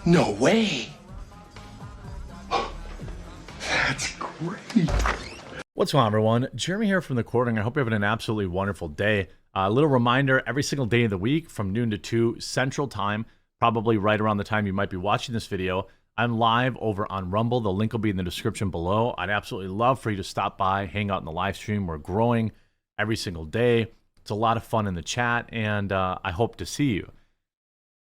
No way. That's great. What's going on, everyone? Jeremy here from the Recording. I hope you're having an absolutely wonderful day. A little reminder, every single day of the week from noon to 2 Central Time, probably right around the time you might be watching this video, I'm live over on Rumble. The link will be in the description below. I'd absolutely love for you to stop by, hang out in the live stream. We're growing every single day. It's a lot of fun in the chat, and I hope to see you.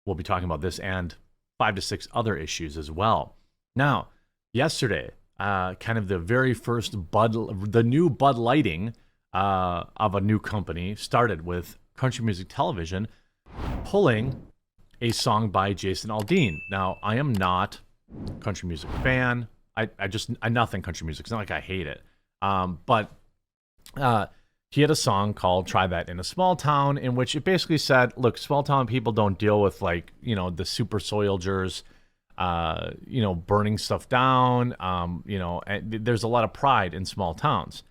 We'll be talking about this and 5 to 6 other issues as well. Now, yesterday, kind of the very first the new Bud Lighting of a new company started with Country Music Television pulling a song by Jason Aldean. Now, I am not a country music fan. I nothing country music. It's not like I hate it. But he had a song called Try That in a Small Town, in which it basically said, look, small town people don't deal with, like, you know, the super soldiers, you know, burning stuff down. You know, and there's a lot of pride in small towns.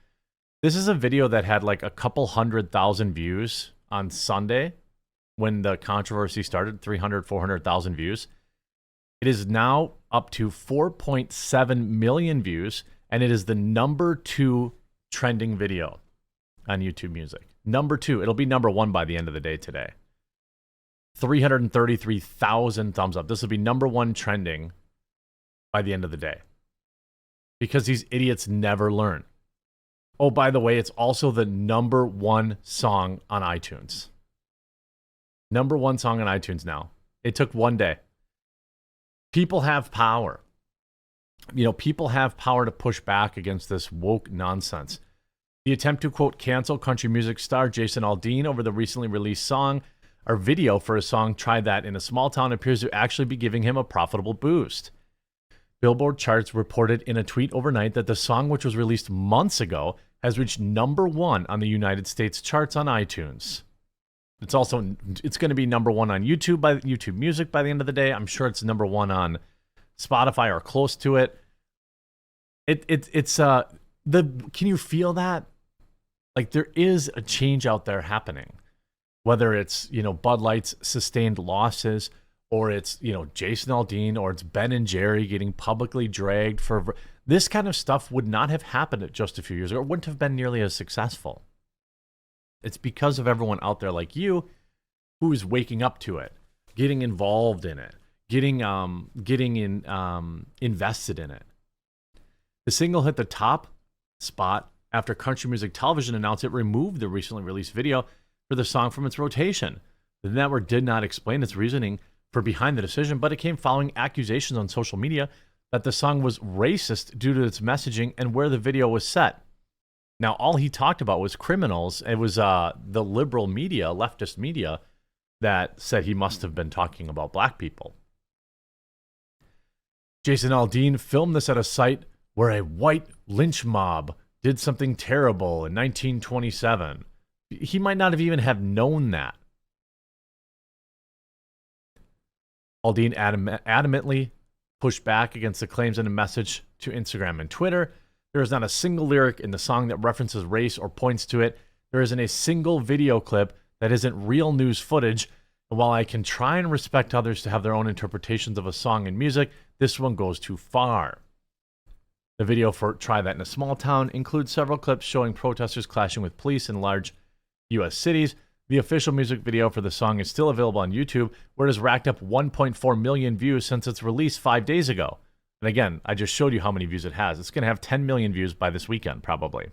This is a video that had like a couple 100,000 views on Sunday when the controversy started, 300, 400,000 views. It is now up to 4.7 million views, and it is the #2 trending video on YouTube Music. #2. It'll be #1 by the end of the day today. 333,000 thumbs up. This will be #1 trending by the end of the day. Because these idiots never learn. Oh, by the way, it's also the #1 song on iTunes. #1 song on iTunes now. It took one day. People have power. You know, people have power to push back against this woke nonsense. The attempt to, quote, cancel country music star Jason Aldean over the recently released song or video for his song Try That in a Small Town appears to actually be giving him a profitable boost. Billboard charts reported in a tweet overnight that the song, which was released months ago, has reached #1 on the United States charts on iTunes. It's going to be #1 on YouTube by YouTube Music by the end of the day. I'm sure it's #1 on Spotify or close to it. Can you feel that? Like, there is a change out there happening. Whether it's, you know, Bud Light's sustained losses, or it's, you know, Jason Aldean, or it's Ben and Jerry getting publicly dragged for this kind of stuff would not have happened just a few years ago. It wouldn't have been nearly as successful. It's because of everyone out there like you who is waking up to it, getting involved in it, getting invested in it. The single hit the top spot after Country Music Television announced it removed the recently released video for the song from its rotation. The network did not explain its reasoning for behind the decision, but it came following accusations on social media that the song was racist due to its messaging and where the video was set. Now, all he talked about was criminals. It was the liberal media, leftist media, that said he must have been talking about black people. Jason Aldean filmed this at a site where a white lynch mob did something terrible in 1927. He might not have even have known that. Aldean adamantly pushed back against the claims in a message to Instagram and Twitter. There is not a single lyric in the song that references race or points to it. There isn't a single video clip that isn't real news footage. And while I can try and respect others to have their own interpretations of a song and music, this one goes too far. The video for Try That in a Small Town includes several clips showing protesters clashing with police in large U.S. cities. The official music video for the song is still available on YouTube, where it has racked up 1.4 million views since its release 5 days ago. And again, I just showed you how many views it has. It's going to have 10 million views by this weekend, probably.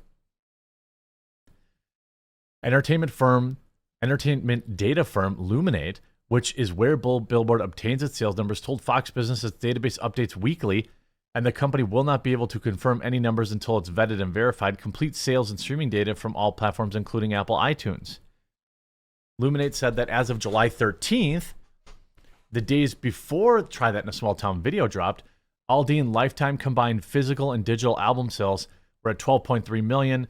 Entertainment data firm Luminate, which is where Billboard obtains its sales numbers, told Fox Business its database updates weekly, and the company will not be able to confirm any numbers until it's vetted and verified complete sales and streaming data from all platforms, including Apple iTunes. Luminate said that as of July 13th, the days before Try That in a Small Town video dropped, Aldean lifetime combined physical and digital album sales were at 12.3 million,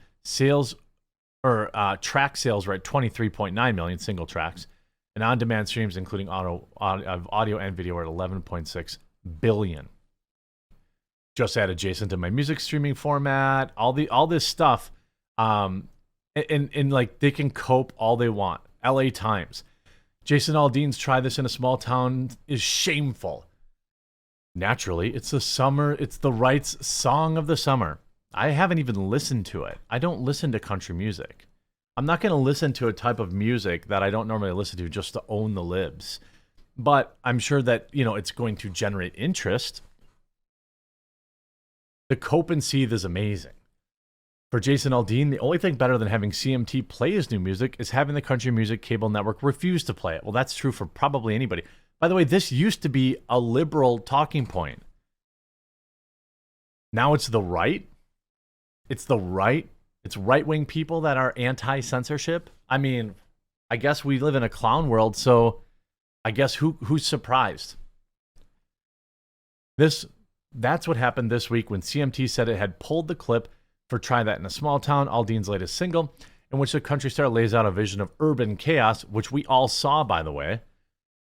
track sales were at 23.9 million single tracks, and on-demand streams, including audio and video, were at 11.6 billion. Just added Jason to my music streaming format. All this stuff, and like they can cope all they want. LA Times. Jason Aldean's Try This in a Small Town is shameful. Naturally, it's the summer, it's the Wright's song of the summer. I haven't even listened to it. I don't listen to country music. I'm not going to listen to a type of music that I don't normally listen to just to own the libs. But I'm sure that, it's going to generate interest. The Cope and Seethe is amazing. For Jason Aldean, the only thing better than having CMT play his new music is having the country music cable network refuse to play it. Well, that's true for probably anybody. By the way, this used to be a liberal talking point. Now it's the right. It's the right. It's right-wing people that are anti-censorship. I mean, I guess we live in a clown world, so I guess who's surprised? That's what happened this week when CMT said it had pulled the clip for Try That in a Small Town, Aldean's latest single, in which the country star lays out a vision of urban chaos, which we all saw, by the way.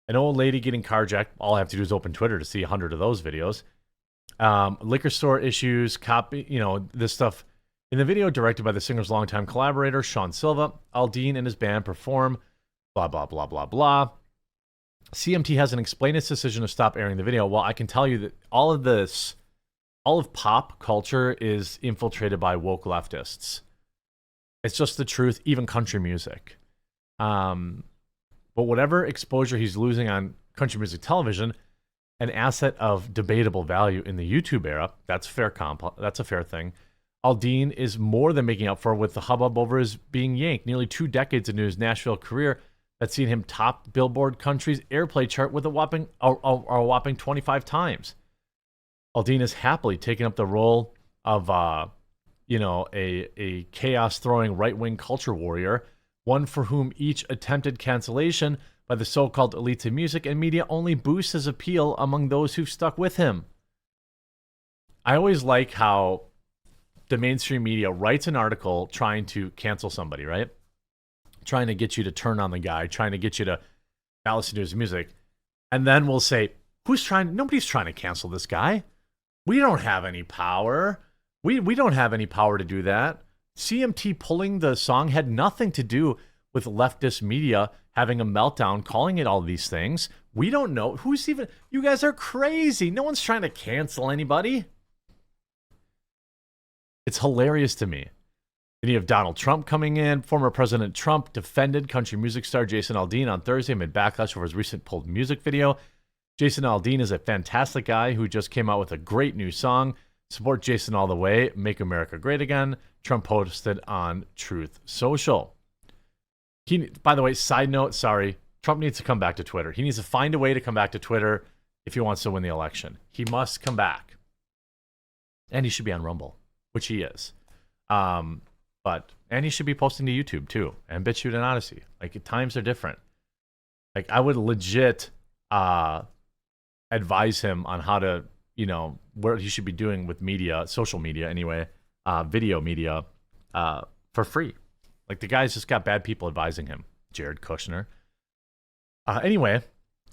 An old lady getting carjacked. All I have to do is open Twitter to see 100 of those videos. Liquor store issues, this stuff. In the video directed by the singer's longtime collaborator, Sean Silva, Aldean and his band perform blah, blah, blah, blah, blah. CMT hasn't explained its decision to stop airing the video. Well, I can tell you that all of pop culture is infiltrated by woke leftists. It's just the truth, even country music. But whatever exposure he's losing on country music television, an asset of debatable value in the YouTube era, that's a fair thing. Aldean is more than making up for with the hubbub over his being yanked nearly 2 decades into his Nashville career that's seen him top Billboard Country's airplay chart with a whopping 25 times. Aldean has happily taken up the role of a chaos-throwing right-wing culture warrior, one for whom each attempted cancellation by the so-called elites in music and media only boosts his appeal among those who've stuck with him. I always like how the mainstream media writes an article trying to cancel somebody, right? Trying to get you to turn on the guy, trying to get you to not listen to his music. And then we'll say, nobody's trying to cancel this guy. We don't have any power. We don't have any power to do that. CMT pulling the song had nothing to do with leftist media having a meltdown, calling it all these things. We don't know. You guys are crazy. No one's trying to cancel anybody. It's hilarious to me. Then you have Donald Trump coming in. Former President Trump defended country music star Jason Aldean on Thursday amid backlash over his recent pulled music video. Jason Aldean is a fantastic guy who just came out with a great new song. Support Jason all the way. Make America great again. Trump posted on Truth Social. By the way, side note, sorry, Trump needs to come back to Twitter. He needs to find a way to come back to Twitter if he wants to win the election. He must come back. And he should be on Rumble, which he is. And he should be posting to YouTube too, and BitChute and Odyssey. Like, times are different. Like, I would legit advise him on how to, what he should be doing with media, social media anyway, video media, for free. Like, the guy's just got bad people advising him. Jared Kushner. Anyway,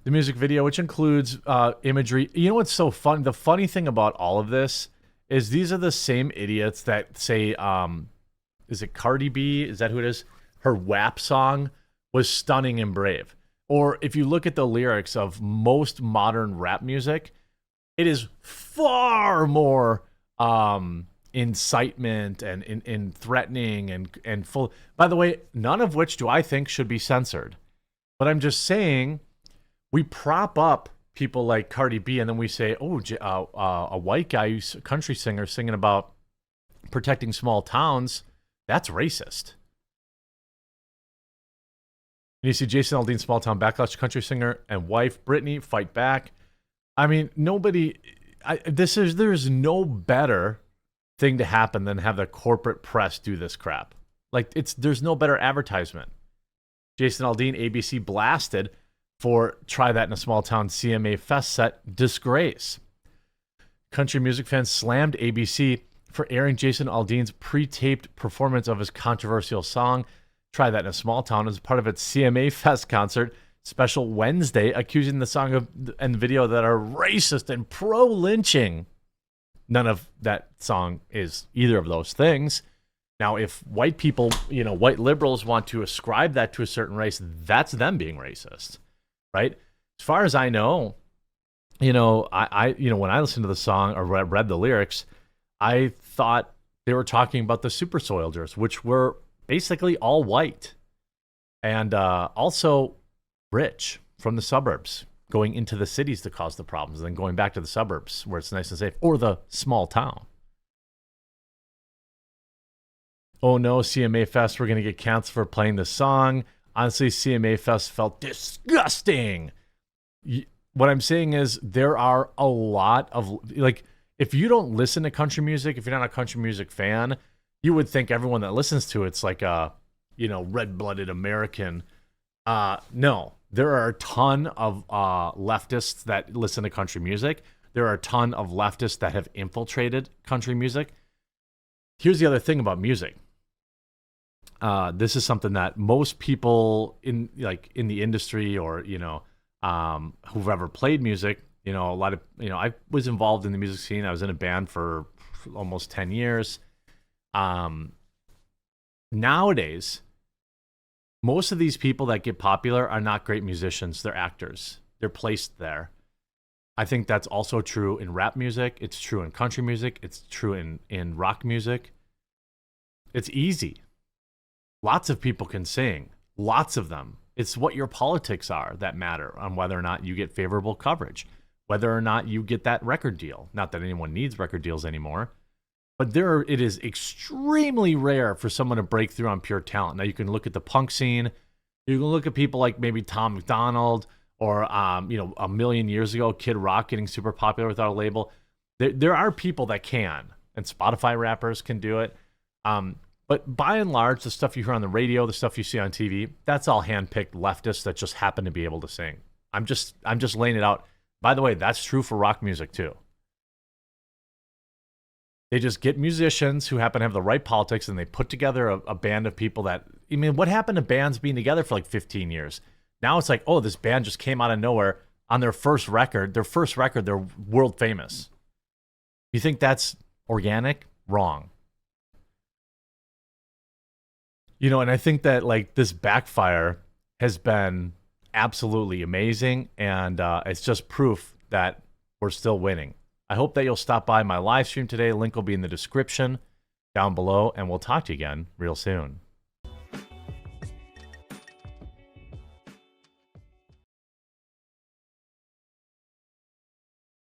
the music video, which includes imagery. You know what's so fun? The funny thing about all of this is these are the same idiots that say, is it Cardi B? Is that who it is? Her WAP song was stunning and brave. Or if you look at the lyrics of most modern rap music, it is far more incitement and threatening and full. By the way, none of which do I think should be censored. But I'm just saying, we prop up people like Cardi B, and then we say, a white guy who's a country singer singing about protecting small towns, that's racist. And you see Jason Aldean, small town backlash, country singer, and wife Brittany fight back. I mean, there's no better thing to happen than have the corporate press do this crap. Like, there's no better advertisement. Jason Aldean, ABC blasted for Try That in a Small Town CMA Fest set disgrace. Country music fans slammed ABC for airing Jason Aldean's pre-taped performance of his controversial song Try That in a Small Town as part of its CMA Fest concert special Wednesday, accusing the song and video that are racist and pro-lynching. None of that song is either of those things. Now, if white people, white liberals want to ascribe that to a certain race, that's them being racist, right? As far as I know, When I listened to the song or read the lyrics, I thought they were talking about the super soldiers, which were basically all white and also rich from the suburbs, going into the cities to cause the problems, and then going back to the suburbs where it's nice and safe, or the small town. Oh no, CMA Fest, we're going to get canceled for playing this song. Honestly, CMA Fest felt disgusting. What I'm saying is there are a lot of, like, if you don't listen to country music, if you're not a country music fan, you would think everyone that listens to it's like a, red-blooded American. No, there are a ton of leftists that listen to country music. There are a ton of leftists that have infiltrated country music. Here's the other thing about music. This is something that most people in the industry, or who've ever played music, a lot of, I was involved in the music scene. I was in a band for almost 10 years. Nowadays, most of these people that get popular are not great musicians. They're actors. They're placed there. I think that's also true in rap music. It's true in country music. It's true in rock music. It's easy. Lots of people can sing. Lots of them. It's what your politics are that matter on whether or not you get favorable coverage, whether or not you get that record deal. Not that anyone needs record deals anymore, but it is extremely rare for someone to break through on pure talent. Now, you can look at the punk scene. You can look at people like maybe Tom McDonald or, a million years ago, Kid Rock getting super popular without a label. There are people that can, and Spotify rappers can do it. But by and large, the stuff you hear on the radio, the stuff you see on TV, that's all handpicked leftists that just happen to be able to sing. I'm just laying it out. By the way, that's true for rock music too. They just get musicians who happen to have the right politics, and they put together a band of people that, what happened to bands being together for like 15 years? Now it's like, oh, this band just came out of nowhere on their first record. They're world famous. You think that's organic? Wrong. And I think that like this backfire has been absolutely amazing, and it's just proof that we're still winning. I hope that you'll stop by my live stream today. Link will be in the description down below, and we'll talk to you again real soon.